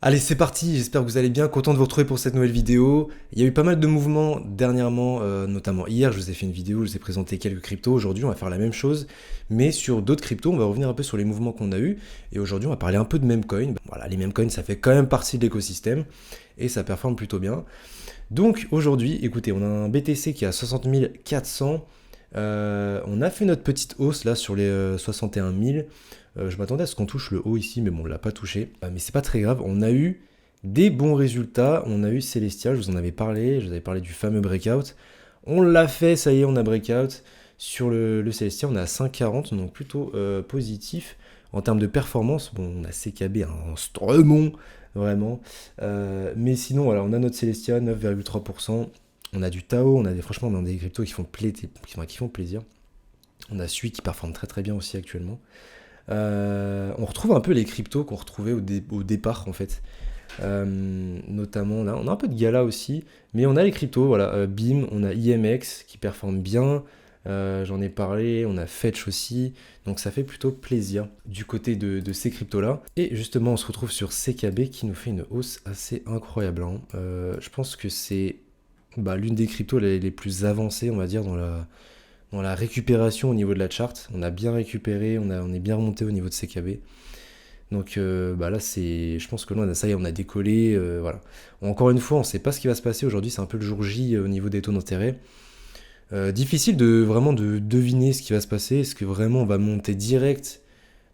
Allez, c'est parti, j'espère que vous allez bien, content de vous retrouver pour cette nouvelle vidéo. Il y a eu pas mal de mouvements dernièrement, notamment hier, je vous ai fait une vidéo, je vous ai présenté quelques cryptos. Aujourd'hui, on va faire la même chose, mais sur d'autres cryptos, on va revenir un peu sur les mouvements qu'on a eu. Et aujourd'hui, on va parler un peu de memecoin. Voilà, les memecoins, ça fait quand même partie de l'écosystème, et ça performe plutôt bien. Donc aujourd'hui, écoutez, on a un BTC qui est à 60 400. On a fait notre petite hausse là sur les 61 000. Je m'attendais à ce qu'on touche le haut ici, mais bon, on l'a pas touché. Mais c'est pas très grave. On a eu des bons résultats. On a eu Celestia, je vous en avais parlé. Je vous avais parlé du fameux breakout. On l'a fait, ça y est, on a breakout. Sur le Celestia, on est à 5,40, donc plutôt positif. En termes de performance, bon, on a CKB un stremon, vraiment. Mais sinon, voilà, on a notre Celestia, 9,3%. On a du Tao, franchement, on a des cryptos qui font plaisir. On a Sui qui performe très très bien aussi actuellement. On retrouve un peu les cryptos qu'on retrouvait au départ en fait. Notamment là, on a un peu de Gala aussi, mais on a les cryptos, voilà, BIM, on a IMX qui performe bien, j'en ai parlé, on a Fetch aussi, donc ça fait plutôt plaisir du côté de ces cryptos-là. Et justement, on se retrouve sur CKB qui nous fait une hausse assez incroyable, hein. Je pense que c'est l'une des cryptos les plus avancées, on va dire, dans la récupération au niveau de la charte. On a bien récupéré, on est bien remonté au niveau de CKB. Donc là, je pense que là, ça y est, on a décollé. Voilà. Encore une fois, on ne sait pas ce qui va se passer aujourd'hui. C'est un peu le jour J au niveau des taux d'intérêt. Difficile de deviner ce qui va se passer. Est-ce que vraiment on va monter direct?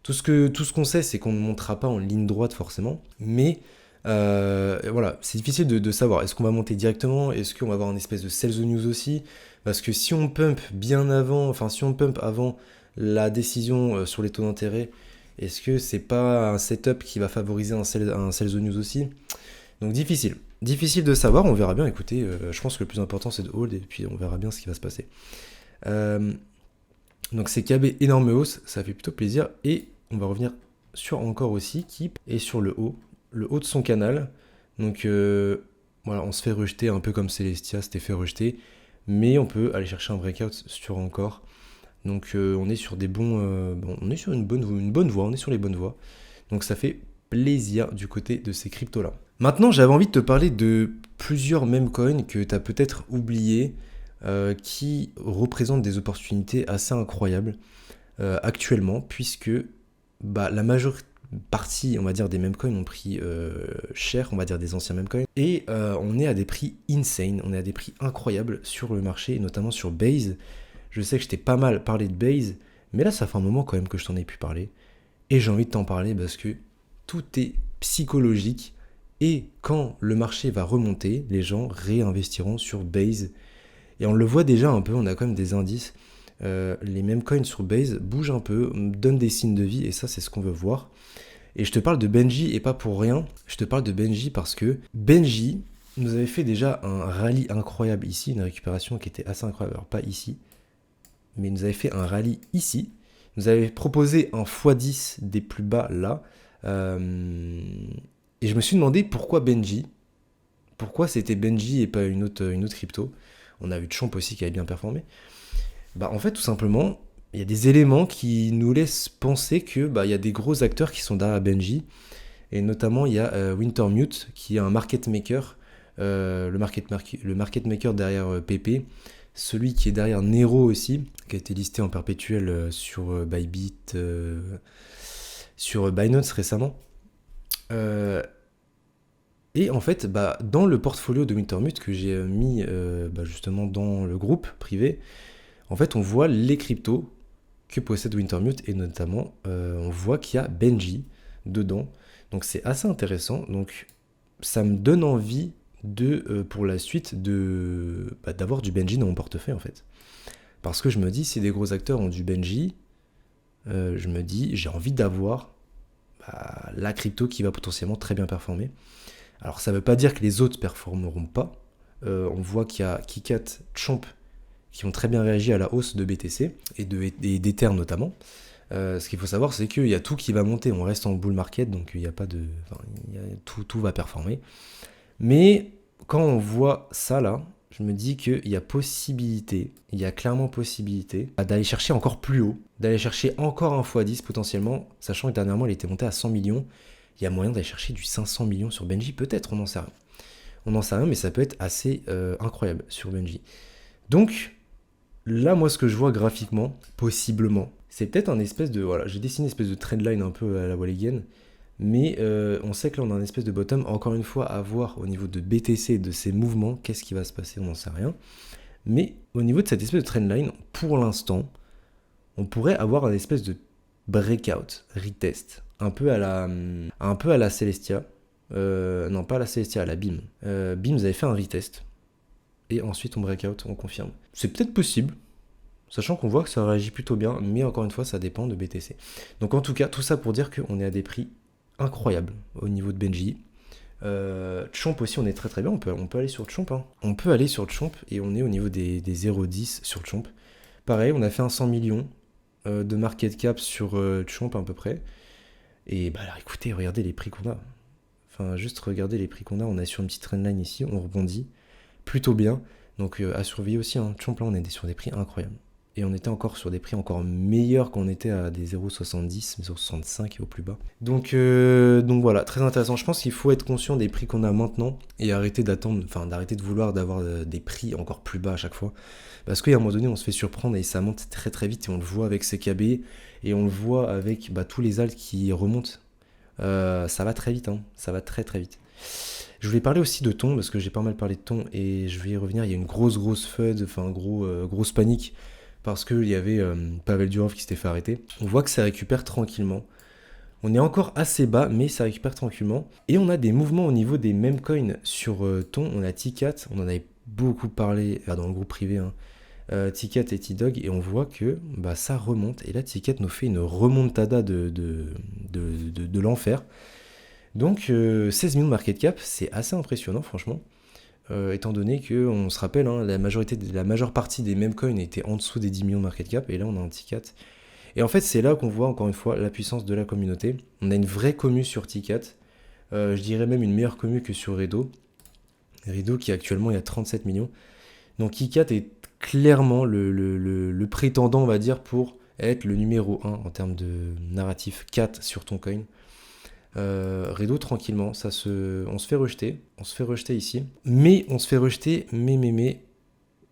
Tout ce qu'on sait, c'est qu'on ne montera pas en ligne droite forcément. Mais voilà, c'est difficile de savoir. Est-ce qu'on va monter directement? Est-ce qu'on va avoir une espèce de sell the news aussi? Parce que si on pump bien avant, enfin si on pump avant la décision sur les taux d'intérêt, est-ce que c'est pas un setup qui va favoriser un sell the news aussi? Donc difficile. Difficile de savoir, on verra bien. Écoutez, je pense que le plus important c'est de hold et puis on verra bien ce qui va se passer. Euh, donc c'est KB énorme hausse, ça fait plutôt plaisir. Et on va revenir sur encore aussi qui est sur le haut de son canal. Donc voilà, on se fait rejeter un peu comme Celestia s'était fait rejeter. Mais on peut aller chercher un breakout sur encore. Donc on est sur on est sur une bonne voie, on est sur les bonnes voies. Donc ça fait plaisir du côté de ces cryptos-là. Maintenant, j'avais envie de te parler de plusieurs meme coins que tu as peut-être oublié, qui représentent des opportunités assez incroyables actuellement, puisque la majeure partie, on va dire, des meme coins ont pris cher, on va dire des anciens meme coins, et on est à des prix insane, on est à des prix incroyables sur le marché, et notamment sur Base. Je sais que je t'ai pas mal parlé de Base, mais là ça fait un moment quand même que je t'en ai pu parler, et j'ai envie de t'en parler parce que tout est psychologique, et quand le marché va remonter, les gens réinvestiront sur Base, et on le voit déjà un peu, on a quand même des indices. Les mêmes coins sur Base bougent un peu, donnent des signes de vie, et ça c'est ce qu'on veut voir. Et je te parle de Benji, et pas pour rien, je te parle de Benji parce que Benji nous avait fait déjà un rallye incroyable ici, une récupération qui était assez incroyable, alors pas ici, mais il nous avait fait un rallye ici, il nous avait proposé un x10 des plus bas là, et je me suis demandé pourquoi Benji, pourquoi c'était Benji et pas une autre crypto. On a vu Champ aussi qui avait bien performé. En fait, tout simplement, il y a des éléments qui nous laissent penser que il y a des gros acteurs qui sont derrière Benji. Et notamment, il y a Wintermute, qui est un market maker, le market maker derrière PP, celui qui est derrière Nero aussi, qui a été listé en perpétuel sur Bybit, sur Binance récemment. Euh, et en fait, dans le portfolio de Wintermute que j'ai mis justement dans le groupe privé, en fait, on voit les cryptos que possède Wintermute et notamment, on voit qu'il y a Benji dedans. Donc c'est assez intéressant. Donc ça me donne envie pour la suite d'avoir du Benji dans mon portefeuille en fait. Parce que je me dis, si des gros acteurs ont du Benji, je me dis, j'ai envie d'avoir la crypto qui va potentiellement très bien performer. Alors ça ne veut pas dire que les autres performeront pas. On voit qu'il y a Kikat, Champ qui ont très bien réagi à la hausse de BTC et d'Ether notamment. Ce qu'il faut savoir, c'est qu'il y a tout qui va monter. On reste en bull market, donc il n'y a pas de, tout va performer. Mais quand on voit ça là, je me dis qu'il y a possibilité, il y a clairement possibilité d'aller chercher encore plus haut, d'aller chercher encore un x10 potentiellement, sachant que dernièrement il était monté à 100 millions. il y a moyen d'aller chercher du 500 millions sur Benji, peut-être, on n'en sait rien. On n'en sait rien, mais ça peut être assez incroyable sur Benji. Donc, là, moi, ce que je vois graphiquement, possiblement, c'est peut-être un espèce de... Voilà, j'ai dessiné une espèce de trendline un peu à la Walligan, mais on sait que là, on a un espèce de bottom. Encore une fois, à voir au niveau de BTC et de ses mouvements, qu'est-ce qui va se passer, on n'en sait rien. Mais au niveau de cette espèce de trendline, pour l'instant, on pourrait avoir un espèce de breakout, retest, un peu à la Celestia. Non, pas à la Celestia, à la BIM. BIM, vous avez fait un retest. Et ensuite, on breakout, on confirme. C'est peut-être possible, sachant qu'on voit que ça réagit plutôt bien, mais encore une fois, ça dépend de BTC. Donc en tout cas, tout ça pour dire qu'on est à des prix incroyables au niveau de Benji. Chomp aussi, on est très très bien, on peut aller sur Chomp. Hein. On peut aller sur Chomp et on est au niveau des 0,10 sur Chomp. Pareil, on a fait un 100 millions de market cap sur Chomp à peu près. Et bah alors écoutez, regardez les prix qu'on a. Enfin, juste regardez les prix qu'on a. On est sur une petite trendline ici, on rebondit plutôt bien. Donc à surveiller aussi, hein. Chomp là, on est sur des prix incroyables. Et on était encore sur des prix encore meilleurs qu'on était à des 0,70, 0,65 au plus bas. Donc voilà, très intéressant. Je pense qu'il faut être conscient des prix qu'on a maintenant et arrêter d'attendre, enfin d'arrêter de vouloir d'avoir des prix encore plus bas à chaque fois. Parce qu'à un moment donné, on se fait surprendre et ça monte très très vite et on le voit avec CKB et on le voit avec tous les alts qui remontent. Ça va très vite, hein. Ça va très très vite. Je voulais parler aussi de Ton, parce que j'ai pas mal parlé de Ton et je vais y revenir. Il y a une grosse FUD, enfin grosse panique, parce qu'il y avait Pavel Durov qui s'était fait arrêter. On voit que ça récupère tranquillement. On est encore assez bas, mais ça récupère tranquillement. Et on a des mouvements au niveau des mêmes coins sur Ton. On a T-Cat, on en avait beaucoup parlé dans le groupe privé, hein. T-Cat et T-Dog, et on voit que ça remonte. Et là, T-Cat nous fait une remontada de l'enfer. Donc 16 millions de market cap, c'est assez impressionnant franchement, étant donné qu'on se rappelle, hein, la majeure partie des mêmes coins étaient en dessous des 10 millions de market cap, et là on a un T-Cat. Et en fait c'est là qu'on voit encore une fois la puissance de la communauté. On a une vraie commu sur T-Cat, je dirais même une meilleure commu que sur Redo. Redo qui actuellement il y a 37 millions. Donc T-Cat est clairement le prétendant, on va dire, pour être le numéro 1 en termes de narratif 4 sur ton coin. Redo tranquillement, on se fait rejeter ici, mais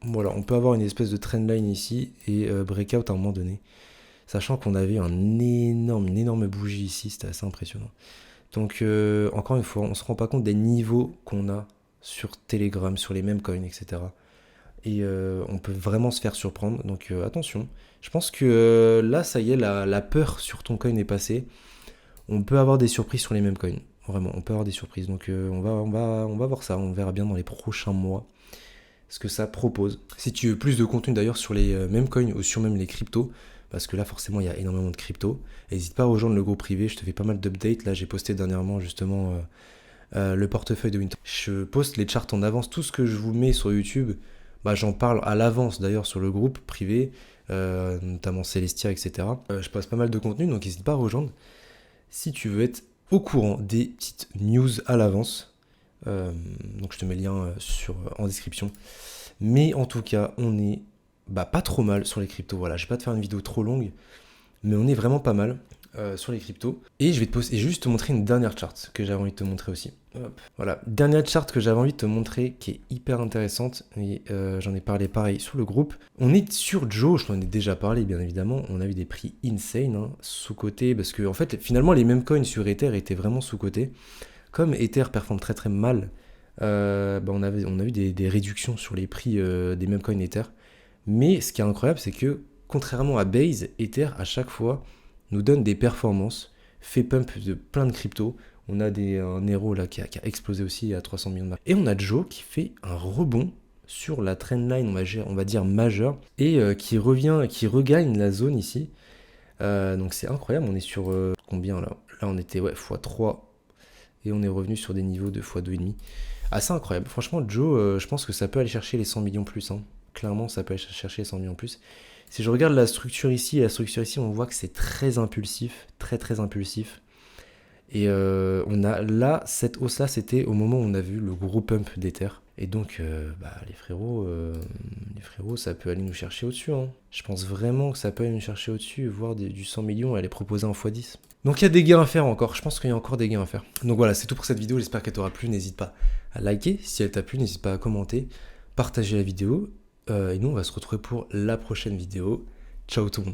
voilà, on peut avoir une espèce de trendline ici et breakout à un moment donné, sachant qu'on avait une énorme bougie ici, c'était assez impressionnant. Donc encore une fois, on se rend pas compte des niveaux qu'on a sur Telegram, sur les mêmes coins, etc. Et on peut vraiment se faire surprendre, donc attention. Je pense que là, ça y est, la peur sur ton coin est passée. On peut avoir des surprises sur les mêmes coins. Vraiment, on peut avoir des surprises. Donc on va voir ça. On verra bien dans les prochains mois ce que ça propose. Si tu veux plus de contenu d'ailleurs sur les mêmes coins ou sur même les cryptos, parce que là forcément il y a énormément de cryptos, n'hésite pas à rejoindre le groupe privé. Je te fais pas mal d'updates. Là j'ai posté dernièrement justement le portefeuille de Winter. Je poste les charts en avance. Tout ce que je vous mets sur YouTube, j'en parle à l'avance d'ailleurs sur le groupe privé, notamment Celestia, etc. Je poste pas mal de contenu, donc n'hésite pas à rejoindre si tu veux être au courant des petites news à l'avance. Donc je te mets le lien en description. Mais en tout cas, on est pas trop mal sur les cryptos. Voilà, je vais pas te faire une vidéo trop longue, mais on est vraiment pas mal sur les cryptos. Et je vais juste te montrer une dernière chart que j'avais envie de te montrer aussi. Hop. Voilà, dernière chart que j'avais envie de te montrer qui est hyper intéressante. Et j'en ai parlé pareil sur le groupe. On est sur Joe, je t'en ai déjà parlé bien évidemment. On a eu des prix insane, hein, sous-cotés, parce que en fait finalement les mêmes coins sur Ether étaient vraiment sous-cotés. Comme Ether performe très très mal, on a eu des réductions sur les prix des mêmes coins Ether. Mais ce qui est incroyable, c'est que contrairement à Base, Ether à chaque fois nous donne des performances, fait pump de plein de cryptos. On a un Nero là qui a explosé aussi à 300 millions de market. Et on a Joe qui fait un rebond sur la trendline, on va dire majeure, et qui regagne la zone ici. Donc c'est incroyable, on est sur combien là? Là on était x3 et on est revenu sur des niveaux de x2,5. Assez incroyable. Franchement Joe, je pense que ça peut aller chercher les 100 millions plus. Hein. Clairement ça peut aller chercher les 100 millions plus. Si je regarde la structure ici, on voit que c'est très impulsif, très impulsif. Et on a là, cette hausse-là, c'était au moment où on a vu le gros pump d'Ether. Et donc, les frérots, ça peut aller nous chercher au-dessus, hein. Je pense vraiment que ça peut aller nous chercher au-dessus, voire du 100 millions, et aller proposer en x10. Donc il y a des gains à faire encore, je pense qu'il y a encore des gains à faire. Donc voilà, c'est tout pour cette vidéo, j'espère qu'elle t'aura plu, n'hésite pas à liker, si elle t'a plu, n'hésite pas à commenter, partager la vidéo, et nous on va se retrouver pour la prochaine vidéo. Ciao tout le monde.